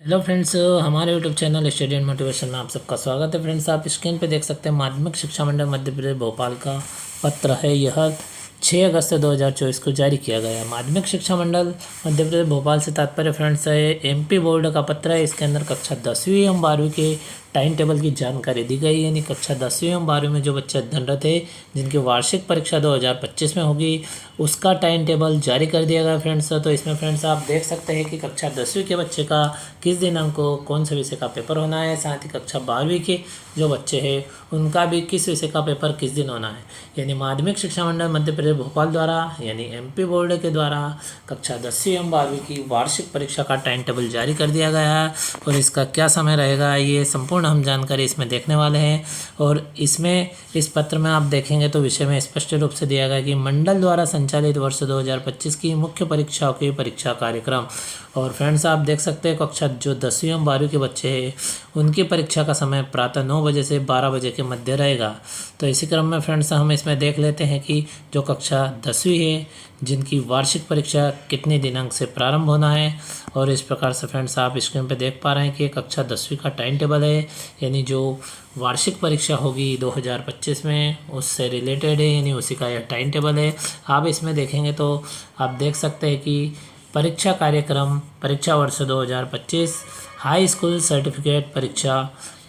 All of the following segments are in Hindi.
हेलो फ्रेंड्स, हमारे YouTube channel study and motivation में आप सबका स्वागत है। फ्रेंड्स, आप स्क्रीन पे देख सकते हैं माध्यमिक शिक्षा मंडल मध्य प्रदेश भोपाल का पत्र है। यह 6 अगस्त 2024 को जारी किया गया है। माध्यमिक शिक्षा मंडल मध्य प्रदेश भोपाल से तात्पर्य फ्रेंड्स है एमपी बोर्ड का पत्र है। इसके अंदर कक्षा 10वीं एवं 12वीं के टाइम टेबल की जानकारी दी गई, यानी कक्षा 10वीं एवं 12वीं में जो बच्चे अध्ययनरत थे जिनकी वार्षिक परीक्षा 2025 में होगी उसका टाइम टेबल जारी कर दिया गया फ्रेंड्स। तो इसमें फ्रेंड्स आप देख सकते हैं कि कक्षा 10वीं के बच्चे का किस दिनांक को कौन से विषय का पेपर होना है, साथ ही कक्षा 12वीं के जो बच्चे हैं उनका भी किस विषय का पेपर किस दिन होना है। यानी माध्यमिक शिक्षा मंडल मध्य प्रदेश भोपाल द्वारा यानी एमपी बोर्ड के द्वारा कक्षा 10वीं एवं 12वीं की वार्षिक परीक्षा का टाइम टेबल जारी कर दिया गया है और इसका क्या समय रहेगा ये संपूर्ण हम जानकारी इसमें देखने वाले हैं। और इसमें इस पत्र में आप देखेंगे तो विषय में स्पष्ट रूप से दिया गया कि मंडल द्वारा संचालित वर्ष 2025 की मुख्य परीक्षाओं के परीक्षा कार्यक्रम। और फ्रेंड्स आप देख सकते हैं कक्षा जो 10वीं एवं 12वीं के बच्चे हैं उनकी परीक्षा का समय प्रातः 9 बजे से 12 बजे के मध्य रहेगा। तो इसी क्रम में फ्रेंड्स हम इसमें देख लेते हैं कि जो कक्षा 10वीं है जिनकी वार्षिक परीक्षा कितने दिनांक से प्रारंभ होना है। और इस प्रकार से फ्रेंड्स आप स्क्रीन पर देख पा रहे हैं कि कक्षा 10वीं का टाइम टेबल है, यानी जो वार्षिक परीक्षा होगी 2025 में उससे रिलेटेड है, यानी उसी का यह टाइम टेबल है। आप इसमें देखेंगे तो आप देख सकते हैं कि परीक्षा कार्यक्रम परीक्षा वर्ष 2025 हाई स्कूल सर्टिफिकेट परीक्षा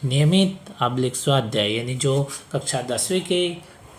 नियमित स्वाध्याय, यानी जो कक्षा 10वीं के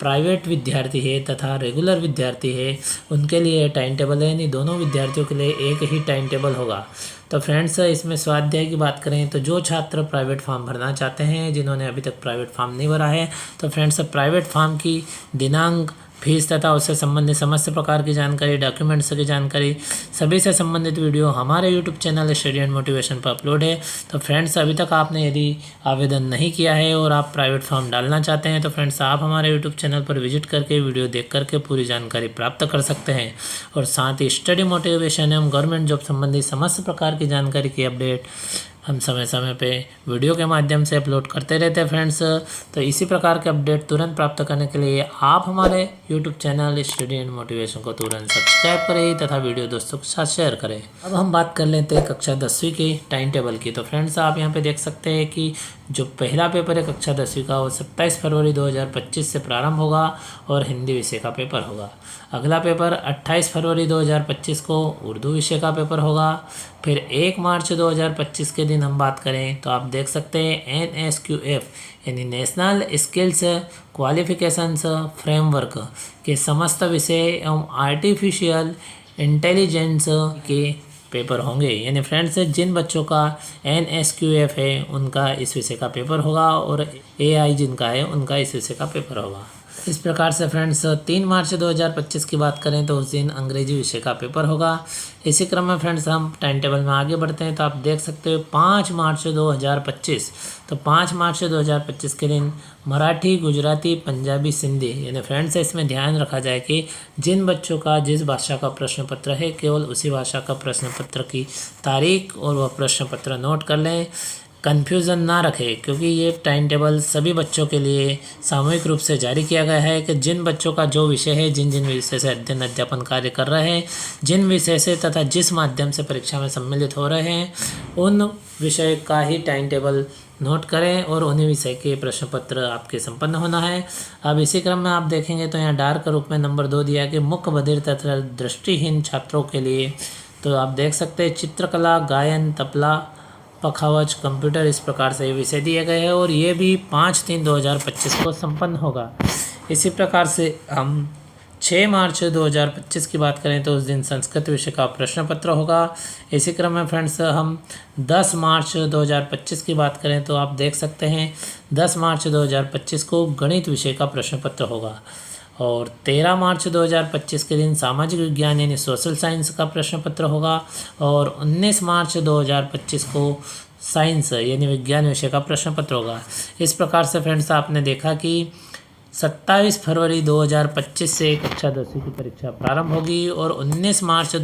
प्राइवेट विद्यार्थी है तथा रेगुलर विद्यार्थी है उनके लिए टाइम टेबल है, यानी दोनों विद्यार्थियों के लिए एक ही टाइम टेबल होगा। तो फ्रेंड्स इसमें स्वाध्याय की बात करें तो जो छात्र प्राइवेट फॉर्म भरना चाहते हैं जिन्होंने अभी तक प्राइवेट फॉर्म नहीं भरा है तो फ्रेंड्स प्राइवेट फॉर्म की दिनांक, फीस तथा उससे संबंधित समस्त प्रकार की जानकारी, डॉक्यूमेंट्स की जानकारी सभी से संबंधित वीडियो हमारे YouTube channel study and motivation पर अपलोड है। तो फ्रेंड्स अभी तक आपने यदि आवेदन नहीं किया है और आप प्राइवेट फॉर्म डालना चाहते हैं तो फ्रेंड्स आप हमारे यूट्यूब चैनल पर विजिट करके वीडियो देख करके पूरी जानकारी प्राप्त कर सकते हैं। और साथ ही स्टडी मोटिवेशन एवं गवर्नमेंट जॉब संबंधी समस्त प्रकार की जानकारी की अपडेट हम समय समय पे वीडियो के माध्यम से अपलोड करते रहते हैं फ्रेंड्स। तो इसी प्रकार के अपडेट तुरंत प्राप्त करने के लिए आप हमारे YouTube channel study and motivation को तुरंत सब्सक्राइब करें तथा वीडियो दोस्तों के साथ शेयर करें। अब हम बात कर लेते हैं कक्षा 10वीं के टाइम टेबल की। तो फ्रेंड्स आप यहाँ पे देख सकते हैं कि जो पहला पेपर है कक्षा 10वीं का वो 27 फरवरी 2025 से प्रारंभ होगा और हिंदी विषय का पेपर होगा। अगला पेपर 28 फरवरी 2025 को उर्दू विषय का पेपर होगा। फिर 1 मार्च 2025 के दिन हम बात करें तो आप देख सकते हैं NSQF यानी नेशनल स्किल्स क्वालिफिकेशंस फ्रेमवर्क के समस्त विषय एवं आर्टिफिशियल इंटेलिजेंस के पेपर होंगे। यानी फ्रेंड्स जिन बच्चों का NSQF है उनका इस विषय का पेपर होगा और AI जिनका है उनका इस विषय का पेपर होगा। इस प्रकार से फ्रेंड्स 3 मार्च 2025 की बात करें तो उस दिन अंग्रेजी विषय का पेपर होगा। इसी क्रम में फ्रेंड्स हम टाइम टेबल में आगे बढ़ते हैं तो आप देख सकते हो 5 मार्च 2025 तो 5 मार्च 2025 के दिन मराठी, गुजराती, पंजाबी, सिंधी, यानी फ्रेंड्स इसमें ध्यान रखा जाए कि जिन बच्चों का जिस भाषा का प्रश्न पत्र है केवल उसी भाषा का प्रश्न पत्र की तारीख और वह प्रश्न पत्र नोट कर लें, कन्फ्यूज़न ना रखें, क्योंकि ये टाइम टेबल सभी बच्चों के लिए सामूहिक रूप से जारी किया गया है कि जिन बच्चों का जो विषय है, जिन जिन विषय से अध्ययन अध्यापन कार्य कर रहे हैं, जिन विषय से तथा जिस माध्यम से परीक्षा में सम्मिलित हो रहे हैं उन विषय का ही टाइम टेबल नोट करें और उन्हीं विषय के प्रश्न पत्र आपके संपन्न होना है। अब इसी क्रम में आप देखेंगे तो यहाँ डार्क रूप में नंबर 2 दिया कि मुख्य बधिर तथा दृष्टिहीन छात्रों के लिए। तो आप देख सकते हैं चित्रकला, गायन, तबला, पखावज, कंप्यूटर, इस प्रकार से ये विषय दिए गए हैं और ये भी 5/3/2025 को संपन्न होगा। इसी प्रकार से हम 6 मार्च 2025 की बात करें तो उस दिन संस्कृत विषय का प्रश्न पत्र होगा। इसी क्रम में फ्रेंड्स हम 10 मार्च 2025 की बात करें तो आप देख सकते हैं 10 मार्च 2025 को गणित विषय का प्रश्न पत्र होगा। और 13 मार्च 2025 के दिन सामाजिक विज्ञान यानी सोशल साइंस का प्रश्न पत्र होगा। और 19 मार्च 2025 को साइंस यानी विज्ञान विषय का प्रश्न पत्र होगा। इस प्रकार से फ्रेंड्स आपने देखा कि 27 फरवरी 2025 से कक्षा 10वीं की परीक्षा प्रारंभ होगी और 19 मार्च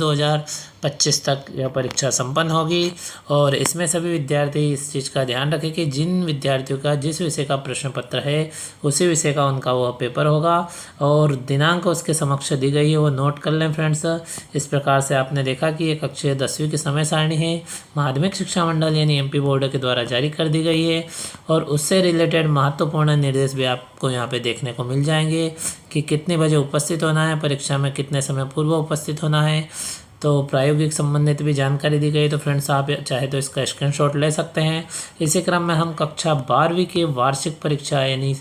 25 तक यह परीक्षा संपन्न होगी। और इसमें सभी विद्यार्थी इस चीज़ का ध्यान रखें कि जिन विद्यार्थियों का जिस विषय का प्रश्न पत्र है उसी विषय का उनका वह पेपर होगा और दिनांक उसके समक्ष दी गई है वो नोट कर लें फ्रेंड्स। इस प्रकार से आपने देखा कि एक कक्षा 10वीं की समय सारणी है माध्यमिक शिक्षा मंडल यानी एमपी बोर्ड के द्वारा जारी कर दी गई है और उससे रिलेटेड महत्वपूर्ण निर्देश भी आपको यहाँ पे देखने को मिल जाएंगे कि कितने बजे उपस्थित होना है परीक्षा में, कितने समय पूर्व उपस्थित होना है। तो प्रायोगिक संबंधित भी जानकारी दी गई। तो फ्रेंड्स आप चाहे तो इसका स्क्रीनशॉट ले सकते हैं। इसी क्रम में हम कक्षा 12वीं की वार्षिक परीक्षा यानी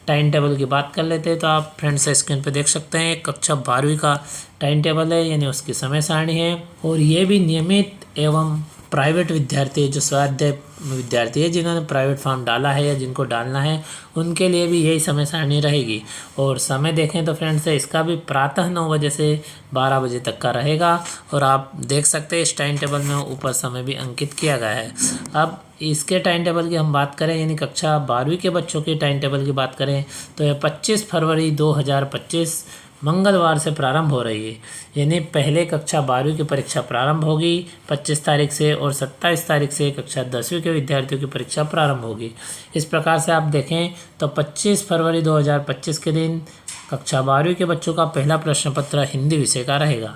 टाइम टेबल की बात कर लेते हैं। तो आप फ्रेंड्स स्क्रीन पे देख सकते हैं कक्षा 12वीं का टाइम टेबल है यानी उसकी समय सारणी है और ये भी नियमित एवं प्राइवेट विद्यार्थी जो स्वाध्याय विद्यार्थी है जिन्होंने प्राइवेट फॉर्म डाला है या जिनको डालना है उनके लिए भी यही समय सारणी रहेगी। और समय देखें तो फ्रेंड्स इसका भी प्रातः 9 बजे से 12 बजे तक का रहेगा और आप देख सकते हैं इस टाइम टेबल में ऊपर समय भी अंकित किया गया है। अब इसके टाइम टेबल की हम बात करें यानी कक्षा 12वीं के बच्चों के टाइम टेबल की बात करें तो यह 25 फरवरी 2025 मंगलवार से प्रारंभ हो रही है यानी पहले कक्षा 12वीं की परीक्षा प्रारंभ होगी 25 तारीख से और 27 तारीख से कक्षा 10वीं के विद्यार्थियों की परीक्षा प्रारंभ होगी। इस प्रकार से आप देखें तो 25 फरवरी 2025 के दिन कक्षा 12वीं के बच्चों का पहला प्रश्न पत्र हिंदी विषय का रहेगा।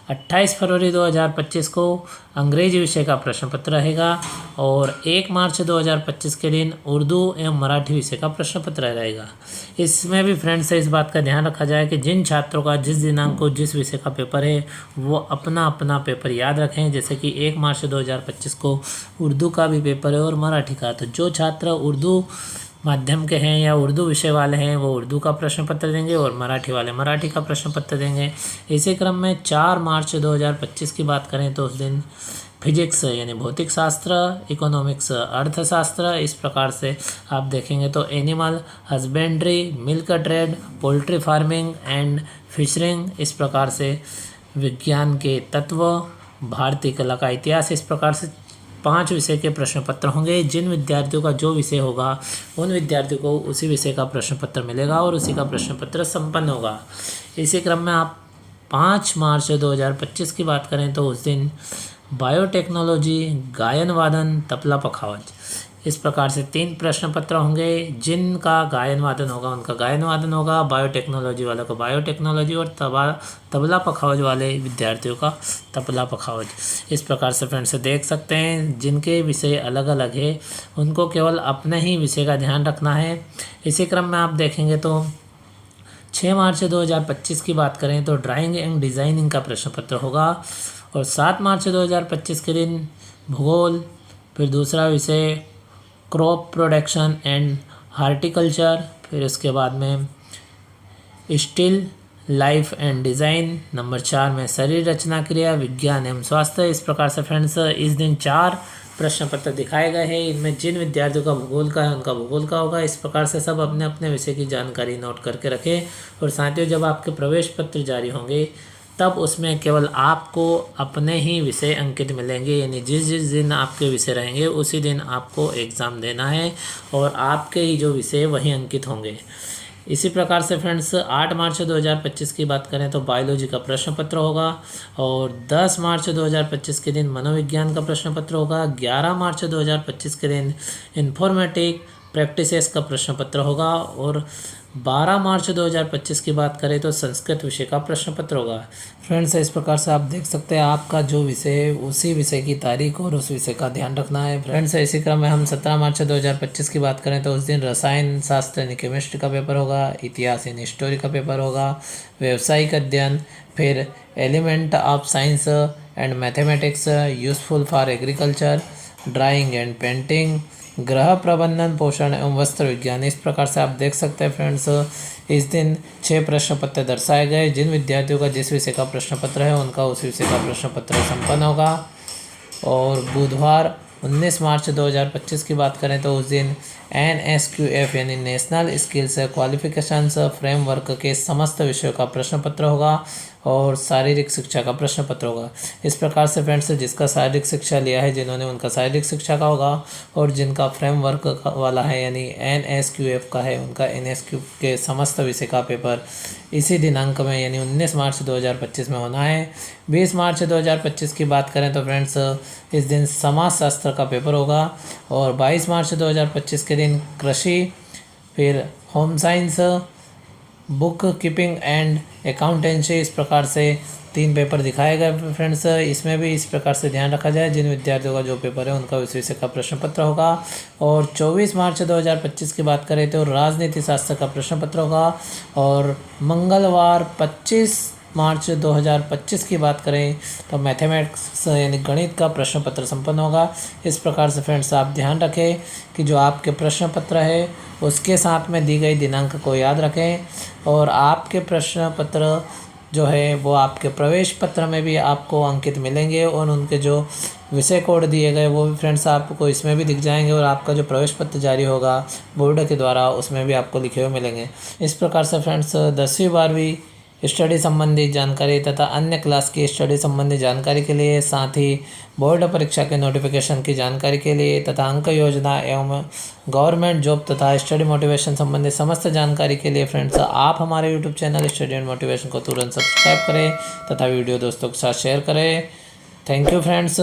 28 फरवरी 2025 को अंग्रेजी विषय का प्रश्न पत्र रहेगा और 1 मार्च 2025 के दिन उर्दू एवं मराठी विषय का प्रश्न पत्र रहेगा। इसमें भी फ्रेंड्स इस बात का ध्यान रखा जाए कि जिन छात्रों का जिस दिनांक को जिस विषय का पेपर है वो अपना अपना पेपर याद रखें। जैसे कि 1 मार्च 2025 को उर्दू का भी पेपर है और मराठी का। तो जो छात्र उर्दू माध्यम के हैं या उर्दू विषय वाले हैं वो उर्दू का प्रश्न पत्र देंगे और मराठी वाले मराठी का प्रश्न पत्र देंगे। इसी क्रम में 4 मार्च 2025 की बात करें तो उस दिन फिजिक्स यानी भौतिक शास्त्र, इकोनॉमिक्स अर्थशास्त्र, इस प्रकार से आप देखेंगे तो animal husbandry, milk trade, poultry farming and fishing, इस प्रकार से विज्ञान के तत्व, भारतीय कला का इतिहास, इस प्रकार से 5 विषय के प्रश्न पत्र होंगे। जिन विद्यार्थियों का जो विषय होगा उन विद्यार्थियों को उसी विषय का प्रश्न पत्र मिलेगा और उसी का प्रश्न पत्र संपन्न होगा। इसी क्रम में आप 5 मार्च 2025 की बात करें तो उस दिन बायोटेक्नोलॉजी, गायन वादन, तबला पखावज, इस प्रकार से 3 प्रश्न पत्र होंगे। जिनका गायन वादन होगा उनका गायन वादन होगा, बायोटेक्नोलॉजी वालों को बायोटेक्नोलॉजी और तबला पखावज वाले विद्यार्थियों का तबला पखावज। इस प्रकार से फ्रेंड्स देख सकते हैं जिनके विषय अलग अलग है उनको केवल अपने ही विषय का ध्यान रखना है। इसी क्रम में आप देखेंगे तो 6 मार्च 2025 की बात करें तो ड्राइंग एंड डिज़ाइनिंग का प्रश्न पत्र होगा और 7 मार्च 2025 के दिन भूगोल, फिर दूसरा विषय क्रॉप प्रोडक्शन एंड हार्टिकल्चर, फिर उसके बाद में still life and design, number 4 में शरीर रचना क्रिया विज्ञान एवं स्वास्थ्य। इस प्रकार से फ्रेंड्स इस दिन 4 प्रश्न पत्र दिखाए गए हैं। इनमें जिन विद्यार्थियों का भूगोल का है उनका भूगोल का होगा। इस प्रकार से सब अपने अपने विषय की जानकारी नोट करके रखें और साथियों जब आपके प्रवेश पत्र जारी होंगे तब उसमें केवल आपको अपने ही विषय अंकित मिलेंगे यानी जिस जिस दिन आपके विषय रहेंगे उसी दिन आपको एग्ज़ाम देना है और आपके ही जो विषय वही अंकित होंगे। इसी प्रकार से फ्रेंड्स 8 मार्च 2025 की बात करें तो बायोलॉजी का प्रश्न पत्र होगा और 10 मार्च 2025 के दिन मनोविज्ञान का प्रश्न पत्र होगा। 11 मार्च 2025 के दिन इन्फॉर्मेटिक प्रैक्टिसेस का प्रश्न पत्र होगा और 12 मार्च 2025 की बात करें तो संस्कृत विषय का प्रश्न पत्र होगा। फ्रेंड्स इस प्रकार से आप देख सकते हैं आपका जो विषय है उसी विषय की तारीख और उस विषय का ध्यान रखना है। फ्रेंड्स इसी क्रम में हम 17 मार्च 2025 की बात करें तो उस दिन रसायन शास्त्र यानी केमिस्ट्री का पेपर होगा, इतिहास यानी हिस्टोरी का पेपर होगा, व्यावसायिक अध्ययन, फिर element of science and mathematics useful for agriculture, drawing and painting, गृह प्रबंधन, पोषण एवं वस्त्र विज्ञान। इस प्रकार से आप देख सकते हैं फ्रेंड्स इस दिन 6 प्रश्न पत्र दर्शाए गए। जिन विद्यार्थियों का जिस विषय का प्रश्न पत्र है उनका उस विषय का प्रश्न पत्र संपन्न होगा। और बुधवार 19 मार्च 2025 की बात करें तो उस दिन NSQF यानी नेशनल स्किल्स क्वालिफिकेशंस फ्रेमवर्क के समस्त विषयों का प्रश्न पत्र होगा और शारीरिक शिक्षा का प्रश्न पत्र होगा। इस प्रकार से फ्रेंड्स जिसका शारीरिक शिक्षा लिया है जिन्होंने उनका शारीरिक शिक्षा का होगा, और जिनका फ्रेमवर्क वाला है यानी NSQF का है उनका NSQ के समस्त विषय का पेपर इसी दिनांक में यानी 19 मार्च 2025 में होना है। 20 मार्च 2025 की बात करें तो फ्रेंड्स इस दिन समाजशास्त्र का पेपर होगा, और 22 मार्च 2025 के दिन कृषि, फिर home science, book keeping and accountancy, इस प्रकार से 3 पेपर दिखाए गए फ्रेंड्स। इसमें भी इस प्रकार से ध्यान रखा जाए जिन विद्यार्थियों का जो पेपर है उनका उस विषय का प्रश्न पत्र होगा। और 24 मार्च 2025 की बात करें तो राजनीति शास्त्र का प्रश्न पत्र होगा, और मंगलवार 25 मार्च 2025 की बात करें तो मैथमेटिक्स यानी गणित का प्रश्न पत्र संपन्न होगा। इस प्रकार से फ्रेंड्स आप ध्यान रखें कि जो आपके प्रश्न पत्र है उसके साथ में दी गई दिनांक को याद रखें, और आपके प्रश्न पत्र जो है वो आपके प्रवेश पत्र में भी आपको अंकित मिलेंगे, और उनके जो विषय कोड दिए गए वो भी फ्रेंड्स आपको इसमें भी दिख जाएंगे, और आपका जो प्रवेश पत्र जारी होगा बोर्ड के द्वारा उसमें भी आपको लिखे हुए मिलेंगे। इस प्रकार से फ्रेंड्स 10वीं 12वीं स्टडी संबंधी जानकारी तथा अन्य क्लास की स्टडी संबंधी जानकारी के लिए, साथ ही बोर्ड परीक्षा के नोटिफिकेशन की जानकारी के लिए तथा अंक योजना एवं गवर्नमेंट जॉब तथा स्टडी मोटिवेशन संबंधी समस्त जानकारी के लिए फ्रेंड्स आप हमारे YouTube channel study and motivation को तुरंत सब्सक्राइब करें तथा वीडियो दोस्तों के साथ शेयर करें। Thank you friends.